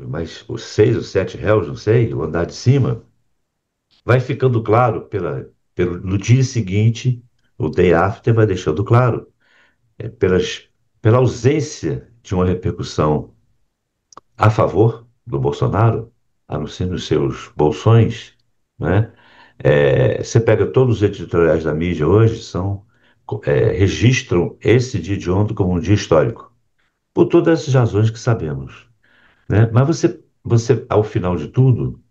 mas os 6 ou 7 réus, não sei, o andar de cima, vai ficando claro no dia seguinte, o day after vai deixando claro, é, pela ausência de uma repercussão a favor do Bolsonaro, a não ser nos seus bolsões, né? Você pega todos os editoriais da mídia hoje, registram esse dia de ontem como um dia histórico, por todas as razões que sabemos, né? Mas ao final de tudo,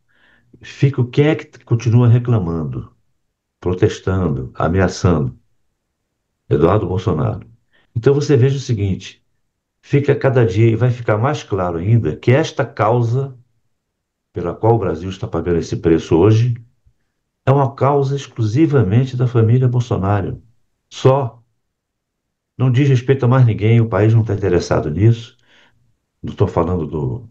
fica o quem é que continua reclamando, protestando, ameaçando? Eduardo Bolsonaro. Então você veja o seguinte, fica cada dia e vai ficar mais claro ainda que esta causa pela qual o Brasil está pagando esse preço hoje é uma causa exclusivamente da família Bolsonaro. Só. Não diz respeito a mais ninguém, o país não está interessado nisso. Não estou falando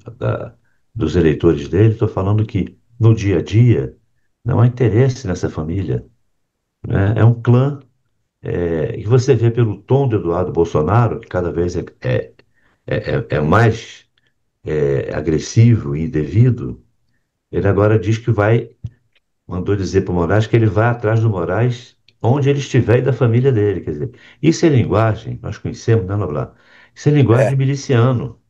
dos eleitores dele, estou falando que no dia a dia não há interesse nessa família, né? É um clã, e você vê pelo tom do Eduardo Bolsonaro, que cada vez é mais agressivo e indevido. Ele agora diz que mandou dizer para o Moraes que ele vai atrás do Moraes onde ele estiver e da família dele. Quer dizer, isso é linguagem, nós conhecemos, né, Noblar? Isso é linguagem de É, miliciano.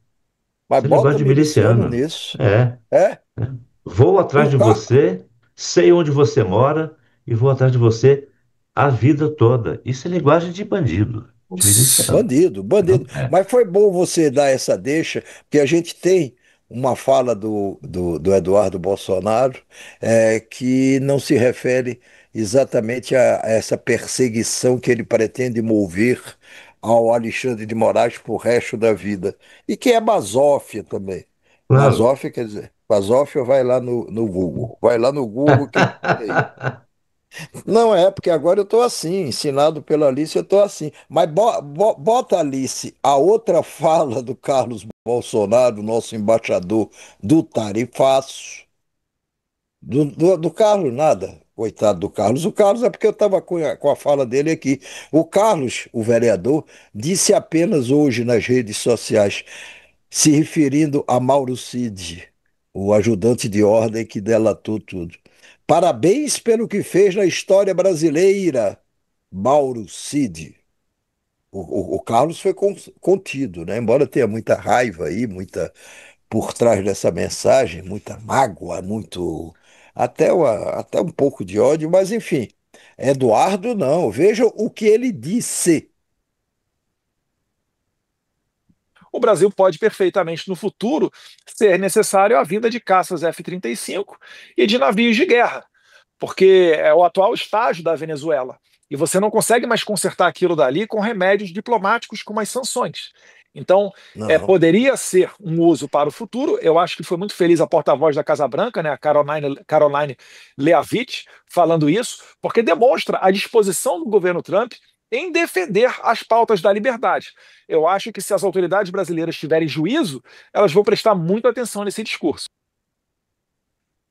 mas Isso é linguagem bota de miliciano miliciano. nisso. É. É, Vou atrás o de ca... você, sei onde você mora e vou atrás de você a vida toda. Isso é linguagem de bandido, de miliciano. bandido, bandido. Não? É. Mas foi bom você dar essa deixa, porque a gente tem uma fala do Eduardo Bolsonaro que não se refere exatamente a essa perseguição que ele pretende mover ao Alexandre de Moraes pro resto da vida. E que é basófia também. Claro. Basófia quer dizer, basófia vai lá no Google. Vai lá no Google que tem aí. Não é, porque agora eu estou assim, ensinado pela Alice, eu estou assim. Mas bota, Alice, a outra fala do Carlos Bolsonaro, nosso embaixador do tarifaço, do Carlos, nada. Coitado do Carlos. O Carlos é porque eu estava com a fala dele aqui. O Carlos, o vereador, disse apenas hoje nas redes sociais, se referindo a Mauro Cid, o ajudante de ordem que delatou tudo. Parabéns pelo que fez na história brasileira, Mauro Cid. O Carlos foi contido, né? Embora tenha muita raiva aí, muita por trás dessa mensagem, muita mágoa, muito até um pouco de ódio, mas enfim. Eduardo não. Veja o que ele disse. O Brasil pode perfeitamente, no futuro, ser necessário a vinda de caças F-35 e de navios de guerra, porque é o atual estágio da Venezuela. E você não consegue mais consertar aquilo dali com remédios diplomáticos como as sanções. Então, Não. poderia ser um uso para o futuro. Eu acho que foi muito feliz a porta-voz da Casa Branca, né, a Caroline Leavitt, falando isso, porque demonstra a disposição do governo Trump em defender as pautas da liberdade. Eu acho que se as autoridades brasileiras tiverem juízo, elas vão prestar muita atenção nesse discurso.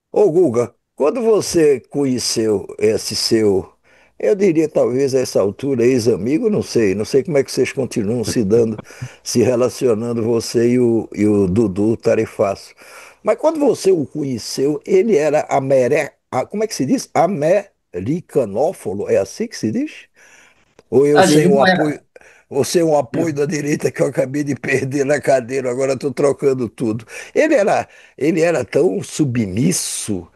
Ô, Guga, quando você conheceu esse seu, eu diria talvez a essa altura, ex-amigo, não sei como é que vocês continuam se dando, se relacionando, você e o Dudu Tarifaço. Mas quando você o conheceu, ele era como é que se diz? Americanófilo, é assim que se diz? Ou eu Olha, sem ele o não apoio, era. ou sem o apoio da direita que eu acabei de perder na cadeira, agora estou trocando tudo. Ele era tão submisso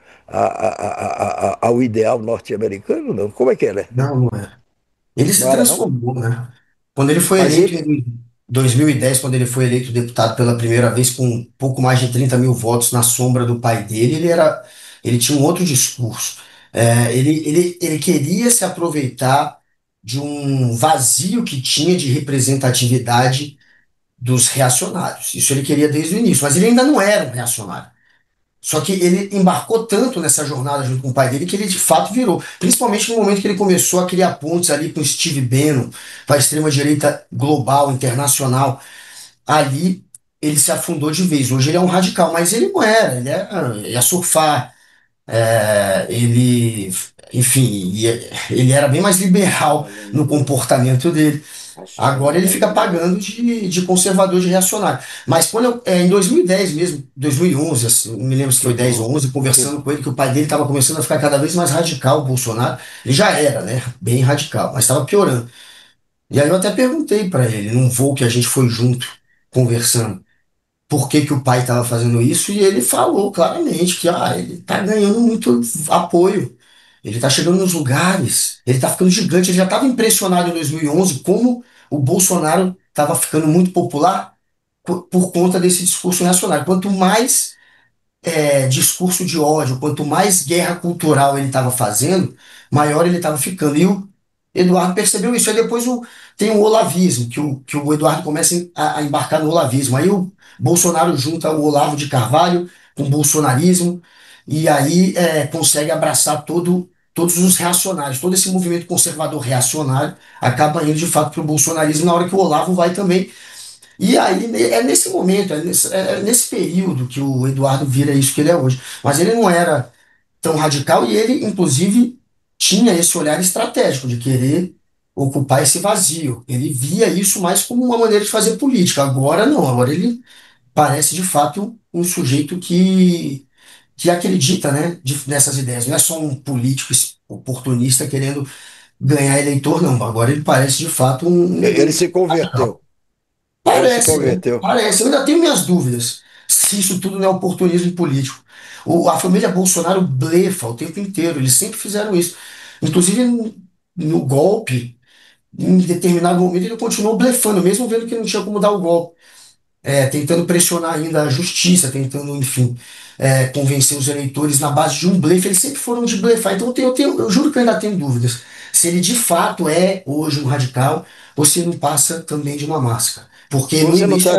ao ideal norte-americano, não? Como é que ele é? Não, não era. Ele se Não era, não? transformou, né? Quando ele foi Mas eleito ele. em 2010, quando ele foi eleito deputado pela primeira vez, com um pouco mais de 30 mil votos na sombra do pai dele, ele tinha um outro discurso. Ele queria se aproveitar de um vazio que tinha de representatividade dos reacionários. Isso ele queria desde o início, mas ele ainda não era um reacionário. Só que ele embarcou tanto nessa jornada junto com o pai dele que ele de fato virou. Principalmente no momento que ele começou a criar pontes ali com Steve Bannon, com a extrema-direita global, internacional. Ali ele se afundou de vez. Hoje ele é um radical, mas ele não era. Ele ia surfar, ele, enfim, ele era bem mais liberal no comportamento dele. Agora ele fica pagando de conservador, de reacionário. Mas quando em 2010 mesmo, 2011, assim, não me lembro se foi 10 ou 11, conversando com ele, que o pai dele estava começando a ficar cada vez mais radical, o Bolsonaro. Ele já era, né? Bem radical, mas estava piorando. E aí eu até perguntei para ele, num voo que a gente foi junto, conversando, por que que o pai estava fazendo isso, e ele falou claramente que ele está ganhando muito apoio. Ele está chegando nos lugares, ele está ficando gigante. Ele já estava impressionado em 2011 como o Bolsonaro estava ficando muito popular por conta desse discurso reacionário. Quanto mais discurso de ódio, quanto mais guerra cultural ele estava fazendo, maior ele estava ficando. E o Eduardo percebeu isso. Aí depois tem o olavismo, que o Eduardo começa a embarcar no olavismo. Aí o Bolsonaro junta o Olavo de Carvalho com o bolsonarismo, e aí consegue abraçar todos os reacionários, todo esse movimento conservador reacionário acaba indo de fato para o bolsonarismo na hora que o Olavo vai também. E aí é nesse momento, é nesse período que o Eduardo vira isso que ele é hoje. Mas ele não era tão radical e ele, inclusive, tinha esse olhar estratégico de querer ocupar esse vazio. Ele via isso mais como uma maneira de fazer política. Agora não, agora ele parece de fato um sujeito que acredita, né, nessas ideias. Não é só um político oportunista querendo ganhar eleitor, não. Agora ele parece de fato Ele um se converteu. Ele se Parece, né? converteu. Parece. Eu ainda tenho minhas dúvidas se isso tudo não é oportunismo político. A família Bolsonaro blefa o tempo inteiro. Eles sempre fizeram isso. Inclusive no golpe, em determinado momento, ele continuou blefando, mesmo vendo que não tinha como dar o golpe. Tentando pressionar ainda a justiça, tentando, enfim, convencer os eleitores na base de um blefe. Eles sempre foram de blefar. Então eu juro que eu ainda tenho dúvidas se ele de fato é hoje um radical ou se não passa também de uma máscara. Porque no Você não início está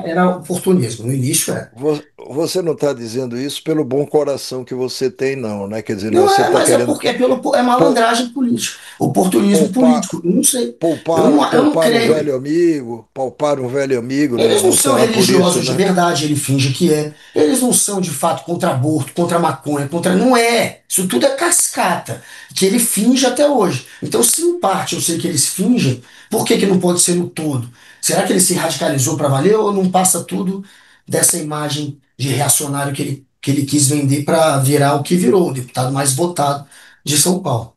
era oportunismo, no início era. você não tá dizendo isso pelo bom coração que você tem, não, né? Quer dizer, não, Não você é, está mas é querendo porque é pou- malandragem política, oportunismo poupar, político. Eu não sei. poupar, Eu não poupar um creio. velho amigo, poupar um velho amigo, Eles não, não não são será por isso, religiosos de né? verdade, ele finge que é. Eles não são de fato contra aborto, contra maconha, contra. Não é. Isso tudo é cascata, que ele finge até hoje. Então, se em parte eu sei que eles fingem, por que que não pode ser no todo? Será que ele se radicalizou para valer ou não passa tudo dessa imagem de reacionário que ele quis vender para virar o que virou, o deputado mais votado de São Paulo?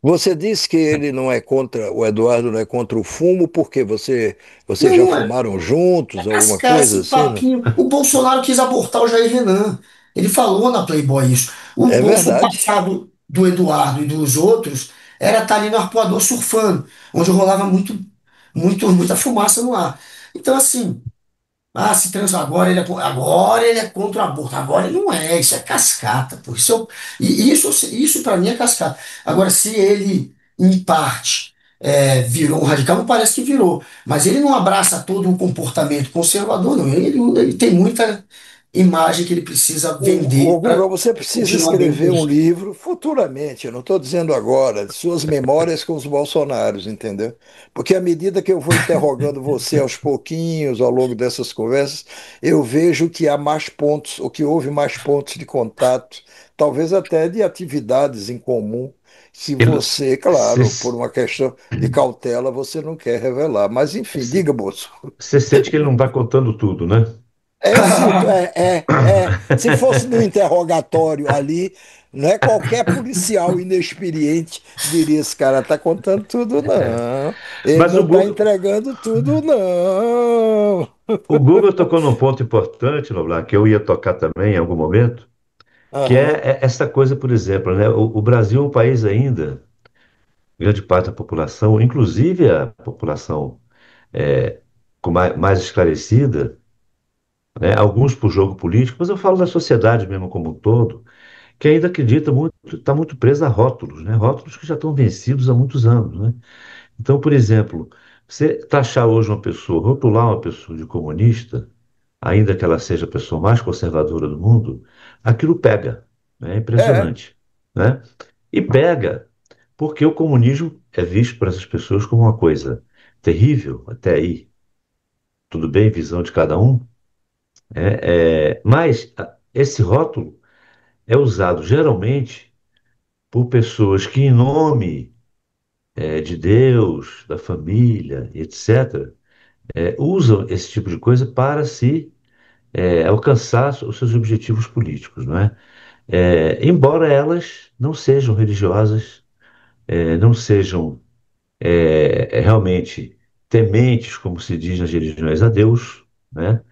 Você disse que ele não é contra, o Eduardo não é contra o fumo, porque vocês Não, já não é. fumaram juntos, alguma Cascar coisa esse assim, né? papinho. O Bolsonaro quis abortar o Jair Renan. Ele falou na Playboy isso. É O verdade. passado do Eduardo e dos outros era estar ali no arpoador surfando, onde rolava muita fumaça no ar. Então, assim, se trans agora ele é contra o aborto. Agora ele não é, isso é cascata. Pô. Isso para mim é cascata. Agora, se ele, em parte, virou um radical, não parece que virou. Mas ele não abraça todo um comportamento conservador, não. Ele tem muita imagem que ele precisa vender Guga, para você precisa continuar bem escrever um político. livro futuramente, eu não estou dizendo agora, de suas memórias com os Bolsonaros, entendeu? Porque à medida que eu vou interrogando você aos pouquinhos, ao longo dessas conversas, eu vejo que há mais pontos, ou que houve mais pontos de contato, talvez até de atividades em comum, se Ele- você, claro, por Você uma questão de cautela, você não quer revelar. Mas enfim, diga, moço. você sente que ele não está contando tudo, né? Eu sinto, se fosse no interrogatório ali, não é qualquer policial inexperiente diria, esse cara está contando tudo, não. Ele Mas não está entregando tudo, não. O Google tocou num ponto importante, Noblar, que eu ia tocar também em algum momento, que Aham. é essa coisa, por exemplo, né? O Brasil é um país ainda, grande parte da população, inclusive a população é, mais esclarecida, né? Alguns por jogo político, mas eu falo da sociedade mesmo como um todo, que ainda acredita muito, está muito presa a rótulos, né? Rótulos que já estão vencidos há muitos anos, né? Então, por exemplo, você taxar hoje uma pessoa, rotular uma pessoa de comunista, ainda que ela seja a pessoa mais conservadora do mundo, aquilo pega, né? É É, impressionante, né? E pega porque o comunismo é visto por essas pessoas como uma coisa terrível, até aí, tudo bem, visão de cada um, mas esse rótulo é usado geralmente por pessoas que, em nome de Deus, da família, etc., usam esse tipo de coisa para se alcançar os seus objetivos políticos, não é? Embora elas não sejam religiosas, não sejam realmente tementes, como se diz nas religiões, a Deus, né?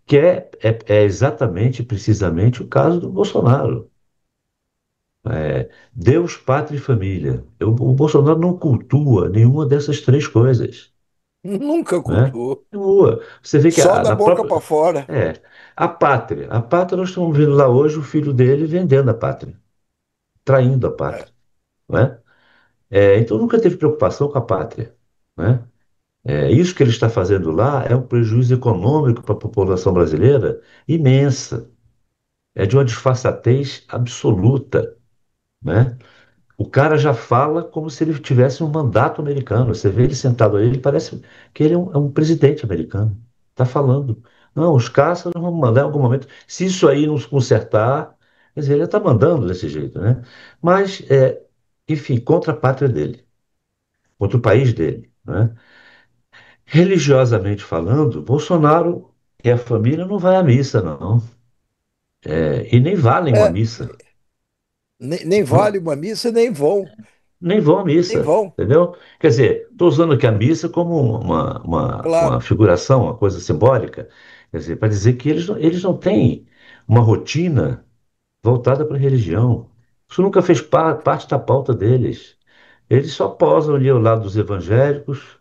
Que é exatamente, precisamente o caso do Bolsonaro. Deus, pátria e família. O Bolsonaro não cultua nenhuma dessas três coisas, Nunca né? cultuou. Nenhuma. Você vê que Só da na boca para própria. fora. A pátria, nós estamos vendo lá hoje o filho dele vendendo a pátria, traindo a É. pátria, né? Então nunca teve preocupação com a pátria, né? Isso que ele está fazendo lá é um prejuízo econômico para a população brasileira imensa. É de uma disfarçatez absoluta, né? O cara já fala como se ele tivesse um mandato americano. Você vê ele sentado ali, ele parece que ele é um presidente americano. Está falando. Não, os caças vão mandar em algum momento. Se isso aí não se consertar, quer dizer, ele está mandando desse jeito, né? Mas, enfim, contra a pátria dele, contra o país dele, né? Religiosamente falando, Bolsonaro e a família não vai à missa, não. E nem valem uma É, missa. nem vale uma missa, nem vão. Nem vão à Nem missa, vão, entendeu? Quer dizer, estou usando aqui a missa como uma claro. figuração, uma coisa simbólica, quer dizer, para dizer que eles não têm uma rotina voltada para a religião. Isso nunca fez parte da pauta deles. Eles só posam ali ao lado dos evangélicos,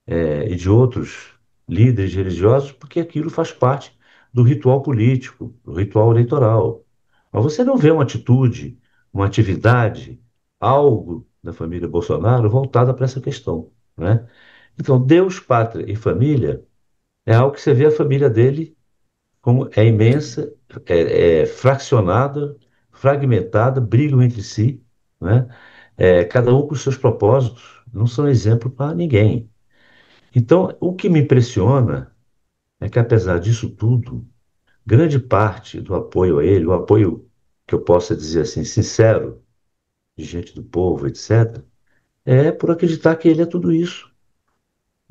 e de outros líderes religiosos, porque aquilo faz parte do ritual político, do ritual eleitoral. Mas você não vê uma atitude, uma atividade, algo da família Bolsonaro voltada para essa questão, né? Então, Deus, pátria e família é algo que você vê a família dele como é imensa, é fracionada, fragmentada, brigam entre si, né? Cada um com os seus propósitos, não são exemplo para ninguém. Então, o que me impressiona é que, apesar disso tudo, grande parte do apoio a ele, o apoio que eu possa dizer assim, sincero, de gente do povo, etc., é por acreditar que ele é tudo isso.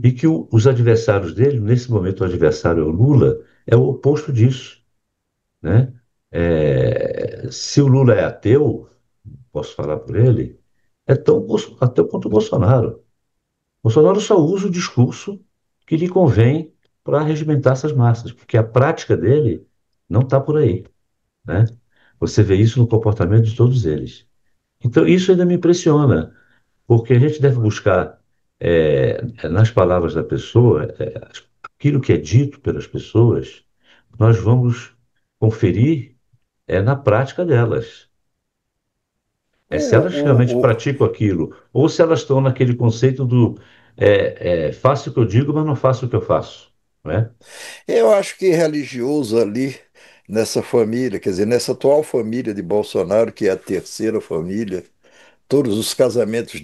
E que os adversários dele, nesse momento o adversário é o Lula, é o oposto disso, né? Se o Lula é ateu, posso falar por ele, é tão ateu quanto o Bolsonaro. Bolsonaro só usa o discurso que lhe convém para regimentar essas massas, porque a prática dele não está por aí, né? Você vê isso no comportamento de todos eles. Então, isso ainda me impressiona, porque a gente deve buscar, nas palavras da pessoa, aquilo que é dito pelas pessoas, nós vamos conferir na prática delas. O, Se elas realmente o, o, praticam aquilo, ou se elas estão naquele conceito do faço o que eu digo, mas não faço o que eu faço, né? eu acho que religioso ali nessa família, quer dizer, nessa atual família de Bolsonaro, que é a terceira família, todos os casamentos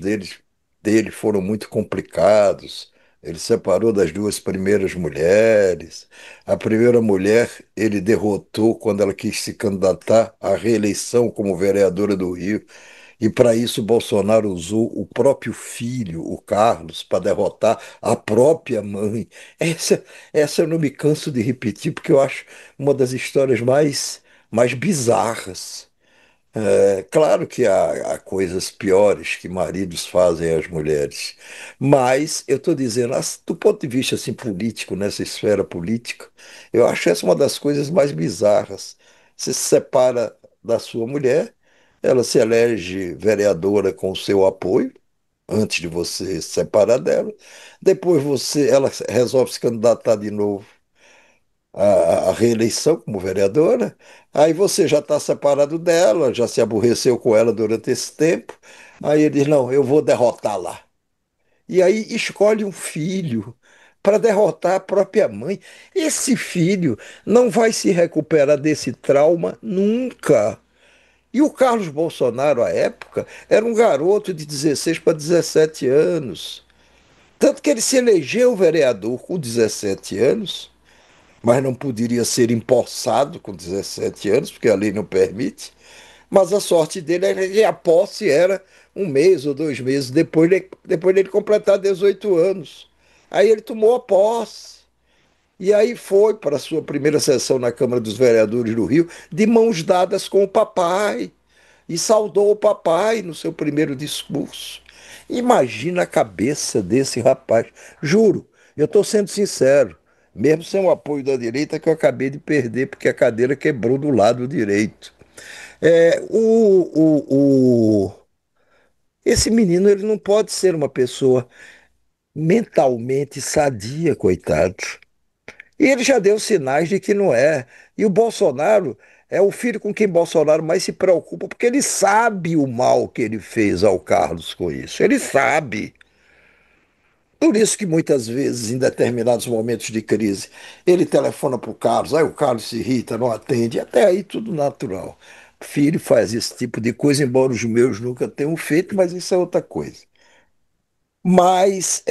dele foram muito complicados. Ele separou das duas primeiras mulheres. A primeira mulher ele derrotou quando ela quis se candidatar à reeleição como vereadora do Rio. E para isso, Bolsonaro usou o próprio filho, o Carlos, para derrotar a própria mãe. Essa eu não me canso de repetir, porque eu acho uma das histórias mais bizarras. É claro que há coisas piores que maridos fazem às mulheres, mas eu estou dizendo, do ponto de vista assim, político, nessa esfera política, eu acho essa uma das coisas mais bizarras. Você se separa da sua mulher, ela se elege vereadora com o seu apoio, antes de você se separar dela, depois ela resolve se candidatar de novo a reeleição como vereadora, aí você já está separado dela, já se aborreceu com ela durante esse tempo, aí ele diz, não, eu vou derrotá-la. E aí escolhe um filho para derrotar a própria mãe. Esse filho não vai se recuperar desse trauma nunca. E o Carlos Bolsonaro, à época, era um garoto de 16 para 17 anos. Tanto que ele se elegeu vereador com 17 anos, mas não poderia ser empossado com 17 anos, porque a lei não permite. Mas a sorte dele era que a posse era um mês ou 2 meses depois dele completar 18 anos. Aí ele tomou a posse. E aí foi para a sua primeira sessão na Câmara dos Vereadores do Rio, de mãos dadas com o papai, e saudou o papai no seu primeiro discurso. Imagina a cabeça desse rapaz. Juro, eu estou sendo sincero, mesmo sem o apoio da direita, que eu acabei de perder, porque a cadeira quebrou do lado direito. É, esse menino ele não pode ser uma pessoa mentalmente sadia, coitado. E ele já deu sinais de que não é. E o Bolsonaro é o filho com quem Bolsonaro mais se preocupa, porque ele sabe o mal que ele fez ao Carlos com isso. Ele sabe. Por isso que muitas vezes, em determinados momentos de crise, ele telefona para o Carlos, aí o Carlos se irrita, não atende, até aí tudo natural. Filho faz esse tipo de coisa, embora os meus nunca tenham feito, mas isso é outra coisa. Mas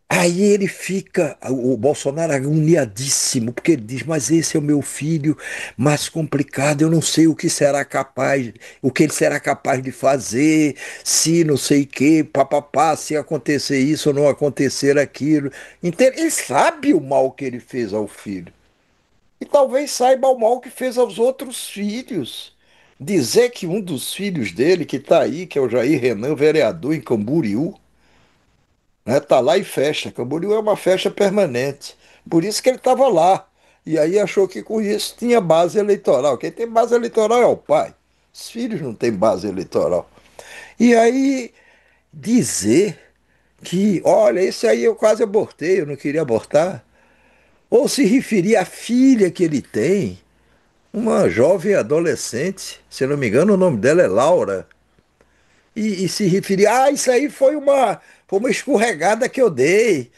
aí ele fica, o Bolsonaro agoniadíssimo, porque ele diz, mas esse é o meu filho mais complicado, eu não sei o que será capaz, o que ele será capaz de fazer, se não sei o que, papapá, se acontecer isso ou não acontecer aquilo. Então, ele sabe o mal que ele fez ao filho. E talvez saiba o mal que fez aos outros filhos. Dizer que um dos filhos dele, que está aí, que é o Jair Renan, vereador em Camboriú, né? Tá lá e fecha. Camboriú é uma festa permanente. Por isso que ele estava lá. E aí achou que com isso tinha base eleitoral. Quem tem base eleitoral é o pai. Os filhos não têm base eleitoral. E aí dizer que, olha, esse aí eu quase abortei, eu não queria abortar. Ou se referir à filha que ele tem, uma jovem adolescente, se não me engano, o nome dela é Laura. E se referir, isso aí foi uma escorregada que eu dei.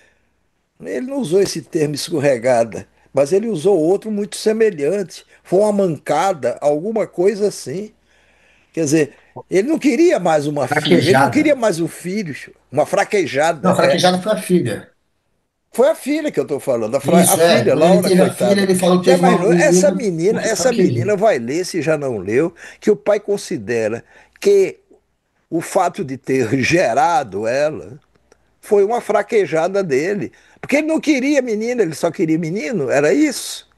Ele não usou esse termo escorregada, mas ele usou outro muito semelhante. Foi uma mancada, alguma coisa assim. Quer dizer, ele não queria mais uma filha, ele não queria Fraquejada. mais um filho, uma fraquejada. Não, fraquejada foi a filha. Foi a filha que eu estou falando, a Isso, é. filha, Quando ele Laura, teve a filha, coitada. ele falou que Já teve uma imaginou? menina porque Essa fraquejou. menina vai ler, se já não leu, que o pai considera que o fato de ter gerado ela foi uma fraquejada dele. Porque ele não queria menina, ele só queria menino, era isso?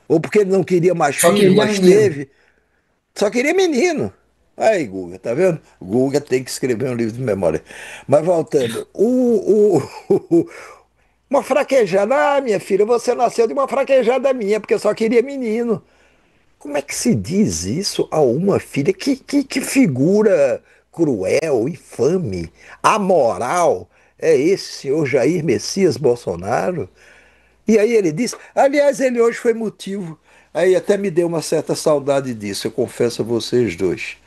Ou porque ele não queria mais Só filho, queria mas menino. teve. Só queria menino. Aí, Guga, tá vendo? Guga tem que escrever um livro de memória. Mas voltando, uma fraquejada. Ah, minha filha, você nasceu de uma fraquejada minha, porque eu só queria menino. Como é que se diz isso a uma filha? Que figura cruel, infame, amoral é esse senhor Jair Messias Bolsonaro? E aí ele disse, aliás, ele hoje foi motivo. Aí até me deu uma certa saudade disso, eu confesso a vocês dois.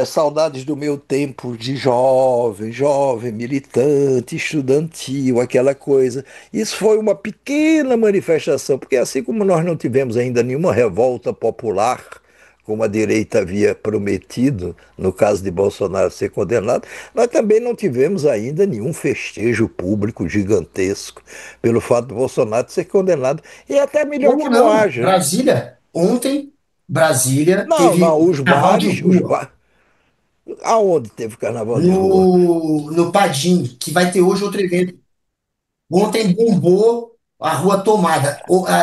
Saudades do meu tempo de jovem, militante, estudantil, aquela coisa. Isso foi uma pequena manifestação, porque assim como nós não tivemos ainda nenhuma revolta popular, como a direita havia prometido, no caso de Bolsonaro ser condenado, nós também não tivemos ainda nenhum festejo público gigantesco pelo fato de Bolsonaro ser condenado. E é até melhor Como que não não? haja. Brasília. Ontem, Brasília Não, teve não, os carnaval de bares, rua. aonde teve carnaval de rua? No Padim, que vai ter hoje outro evento. Ontem bombou a rua tomada.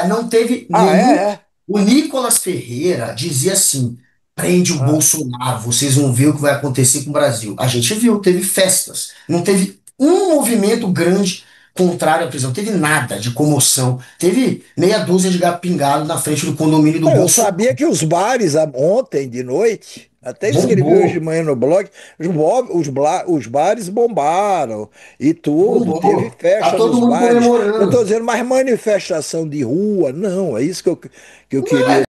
Não teve Ah, nenhum. é? O Nicolas Ferreira dizia assim: prende o Ah. Bolsonaro, vocês vão ver o que vai acontecer com o Brasil. A gente viu, teve festas, não teve um movimento grande contrário à prisão, teve nada de comoção, teve meia dúzia de gato pingado na frente do condomínio do Eu Bolsonaro. sabia que os bares ontem de noite, até escrevi hoje de Bombou, manhã no blog, os bares bombaram e tudo, teve bombou. Tá festa todo nos mundo bares. Eu estou comemorando. dizendo, mas manifestação de rua, não, é isso que eu Não queria é